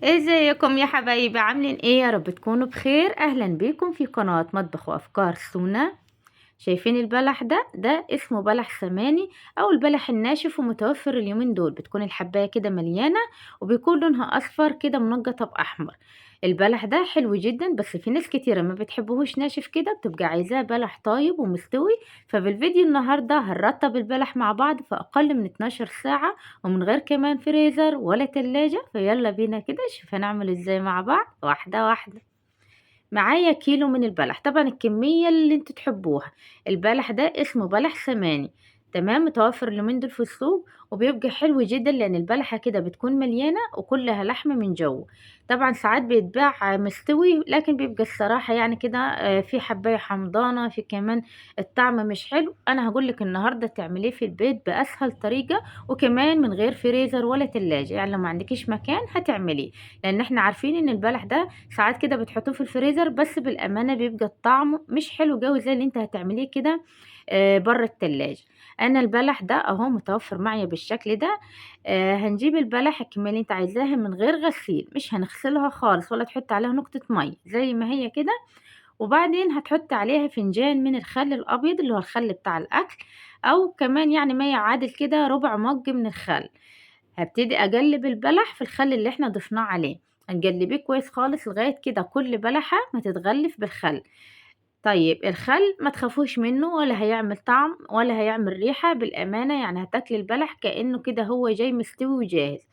ازيكم يا حبايبي؟ عاملين ايه؟ يا رب تكونوا بخير. اهلا بيكم في قناة مطبخ وافكار سونا. شايفين البلح ده اسمه بلح سماني او البلح الناشف، ومتوفر اليومين دول. بتكون الحباية كده مليانة وبيكون لونها اصفر كده منقطة باحمر. البلح ده حلو جدا، بس في ناس كتيرة ما بتحبهوش ناشف كده، بتبقى عايزاه بلح طايب ومستوي. فبالفيديو النهاردة هنرطب البلح مع بعض في اقل من 12 ساعة، ومن غير كمان فريزر ولا تلاجة. فيلا بينا كده شوف هنعمل ازاي مع بعض واحدة واحدة. معايا كيلو من البلح، طبعا الكمية اللي انتوا تحبوها. البلح ده اسمه بلح سماني، تمام. متوفر اليومين دول في السوق، وبيبقى حلو جدا لان البلحة كده بتكون مليانة وكلها لحم من جوه. طبعا ساعات بيتباع مستوي، لكن بيبقى الصراحة يعني كده في حباية حمضانة، في كمان الطعم مش حلو. انا هقولك النهاردة تعمليه في البيت باسهل طريقة، وكمان من غير فريزر ولا تلاجة. يعني لو ما عندكيش مكان هتعمليه، لان احنا عارفين ان البلح ده ساعات كده بتحطوه في الفريزر، بس بالامانه بيبقى الطعم مش حلو قوي زي اللي انت هتعمليه كده بره التلاجة. انا البلح ده اهو متوفر معايا بالشكل ده. هنجيب البلح الكميه اللي انت عايزاها من غير غسيل، مش هنغسلها خالص ولا تحط عليها نقطه ميه زي ما هي كده. وبعدين هتحط عليها فنجان من الخل الابيض اللي هو الخل بتاع الاكل، او كمان يعني ما يعادل كده ربع مج من الخل. هابتدي اقلب البلح في الخل اللي احنا ضفناه عليه. هنقلبيه كويس خالص لغاية كده كل بلحة ما تتغلف بالخل. طيب الخل ما تخافوش منه، ولا هيعمل طعم ولا هيعمل ريحة بالأمانة. يعني هتاكلي البلح كأنه كده هو جاي مستوي وجاهز.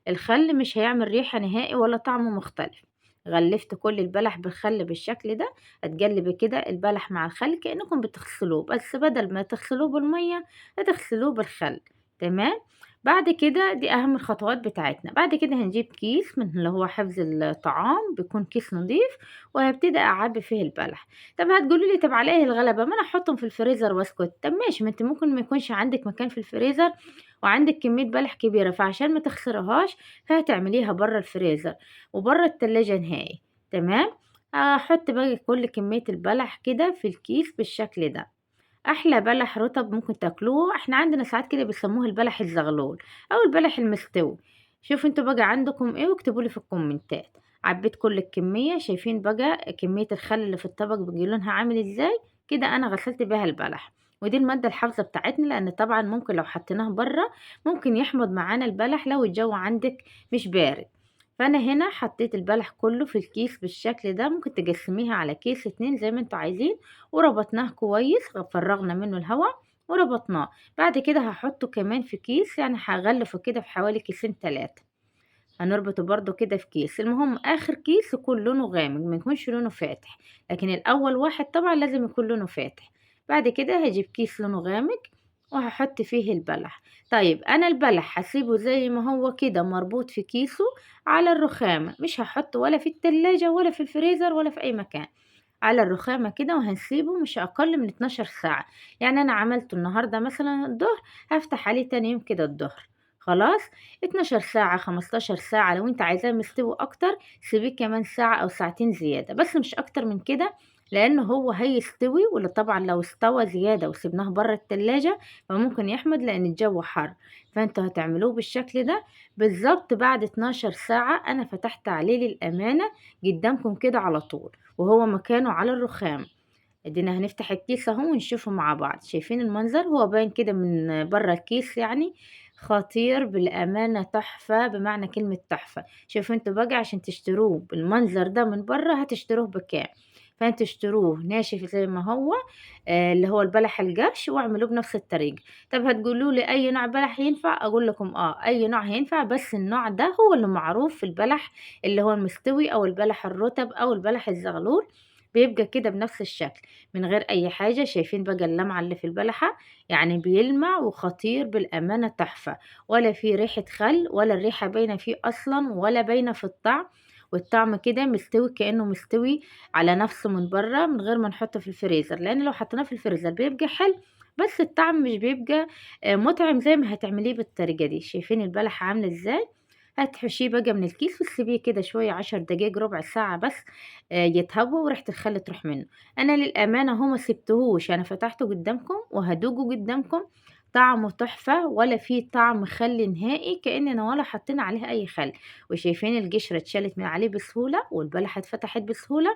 الخل مش هيعمل ريحة نهائي ولا طعمه مختلف. غلفت كل البلح بالخل بالشكل ده. هتقلبي كده البلح مع الخل كأنكم بتغسلوه، بس بدل ما تغسلوه بالمية هتغسلوه بالخل. تمام. بعد كده دي اهم الخطوات بتاعتنا. بعد كده هنجيب كيس من اللي هو حفظ الطعام، بيكون كيس نظيف، وهبتدي اعبي فيه البلح. طب هتقولي لي طب على ايه الغلبة؟ ما انا احطهم في الفريزر واسكت. طب ماشي، ما انت ممكن ما يكونش عندك مكان في الفريزر وعندك كمية بلح كبيرة، فعشان ما تخسرهاش فهتعمليها بره الفريزر وبره التلاجة نهائي. تمام. احط بقى كل كمية البلح كده في الكيس بالشكل ده. احلى بلح رطب ممكن تاكلوه. احنا عندنا ساعات كده بيسموه البلح الزغلول او البلح المستوي. شوفوا انتوا بقى عندكم ايه واكتبوا لي في الكومنتات. عبيت كل الكمية. شايفين بقى كمية الخل اللي في الطبق بقى لونها عامل ازاي؟ كده انا غسلت بيها البلح. ودي المادة الحافظة بتاعتنا، لان طبعا ممكن لو حطيناه بره ممكن يحمض معانا البلح لو الجو عندك مش بارد. فانا هنا حطيت البلح كله في الكيس بالشكل ده. ممكن تقسميها على كيس اتنين زي ما انتوا عايزين. وربطناه كويس، فرغنا منه الهواء وربطناه. بعد كده هحطه كمان في كيس، يعني هغلفه كده في حوالي كيسين تلاتة. هنربطه برضو كده في كيس. المهم اخر كيس يكون لونه غامق، ما يكونش لونه فاتح، لكن الاول واحد طبعا لازم يكون لونه فاتح. بعد كده هجيب كيس لونه غامق وهحط فيه البلح. طيب انا البلح هسيبه زي ما هو كده مربوط في كيسه على الرخامة، مش هحطه ولا في التلاجة ولا في الفريزر ولا في اي مكان. على الرخامة كده، وهنسيبه مش أقل من 12 ساعة. يعني أنا عملته النهاردة مثلا الظهر، هفتح عليه تاني يوم كده الظهر. خلاص. 12 ساعة 15 ساعة. لو انت عايزاه مستوي أكتر سيبيه كمان ساعة أو ساعتين زيادة، بس مش أكتر من كده، لأنه هو هيستوي. ولا طبعا لو استوى زيادة وسيبناه بره التلاجة فممكن يحمض لأن الجو حر. فانتوا هتعملوه بالشكل ده بالظبط. بعد 12 ساعة أنا فتحت عليه للأمانة قدامكم كده على طول، وهو مكانه على الرخام. ادينا هنفتح الكيس اهو ونشوفه مع بعض. شايفين المنظر؟ هو باين كده من بره الكيس يعني. خطير بالامانه، تحفه بمعنى كلمه تحفه. شوفوا انتوا بقى عشان تشتروه بالمنظر ده من بره هتشتروه بكام؟ فانتوا اشتروه ناشف زي ما هو، اللي هو البلح القرش، واعملوه بنفس الطريقه. طب هتقولوا لي اي نوع بلح ينفع؟ اقول لكم اي نوع هينفع، بس النوع ده هو اللي معروف في البلح اللي هو المستوي او البلح الرطب او البلح الزغلول. بيبقى كده بنفس الشكل من غير اي حاجة. شايفين بقى اللمعة اللي في البلحة؟ يعني بيلمع وخطير بالامانة، تحفة. ولا في ريحة خل، ولا الريحة باينة فيه اصلا، ولا باينة في الطعم. والطعم كده مستوي كأنه مستوي على نفسه من بره، من غير ما نحطه في الفريزر، لان لو حطيناه في الفريزر بيبقى حلو بس الطعم مش بيبقى مطعم زي ما هتعمليه بالطريقة دي. شايفين البلحة عاملة ازاي؟ هتحشيه بقى من الكيس وتسيبيه كده شوية 10 دقايق ربع ساعة بس يتهوى وريحة الخل تروح منه. انا للامانة هو ما سبتهوش، انا فتحته قدامكم وهدوقه قدامكم. طعمه تحفة ولا فيه طعم خل نهائي، كأننا ولا حطينا عليه أي خل. وشايفين القشرة اتشالت من عليه بسهولة، والبلحة اتفتحت بسهولة،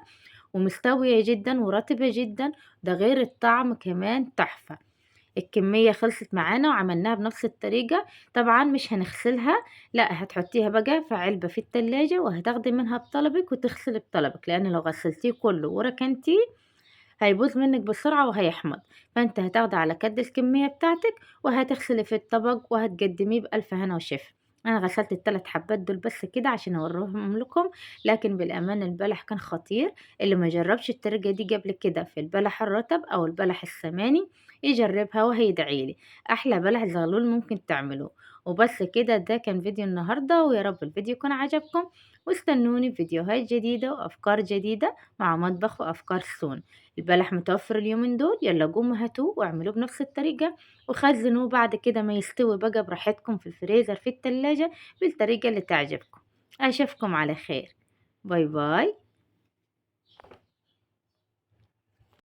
ومستوية جدا ورطبة جدا. ده غير الطعم كمان تحفة. الكمية خلصت معانا وعملناها بنفس الطريقة. طبعا مش هنغسلها، لا، هتحطيها بقى في علبة في التلاجة، وهتاخدي منها بطلبك وتغسلي بطلبك، لأن لو غسلتيه كله وركنتيه هيبوظ منك بسرعة وهيحمض. فانت هتاخدي على قد الكمية بتاعتك، وهتغسلي في الطبق وهتقدميه بألف هنا وشفا. انا غسلت الثلاث حبات دول بس كده عشان اوريهم لكم. لكن بالامان البلح كان خطير. اللي ما جربش الطريقة دي قبل كده في البلح الرطب او البلح السماني يجربها وهيدعيلي. احلى بلح زغلول ممكن تعملوه. وبس كده، ده كان فيديو النهاردة، ويا رب الفيديو يكون عجبكم. واستنوني في فيديوهات جديدة وافكار جديدة مع مطبخ وافكار سون. البلح متوفر اليومين دول، يلا قوموا هاتوه واعملوه بنفس الطريقة، وخزنوه بعد كده ما يستوي بقى براحتكم في الفريزر في التلاجة بالطريقة اللي تعجبكم. أشوفكم على خير. باي باي.